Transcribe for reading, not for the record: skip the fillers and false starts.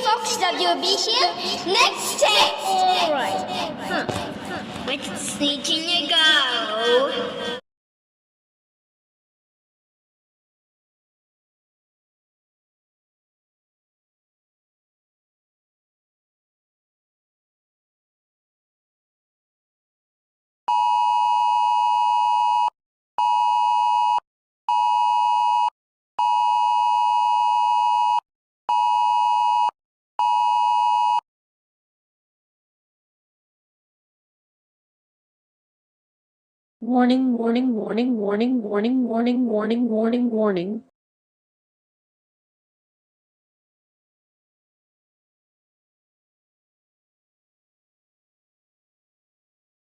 Fox WB here. Next step. Alright. Let's sneaking you go. Warning, warning, warning, warning, warning, warning, warning, warning, warning.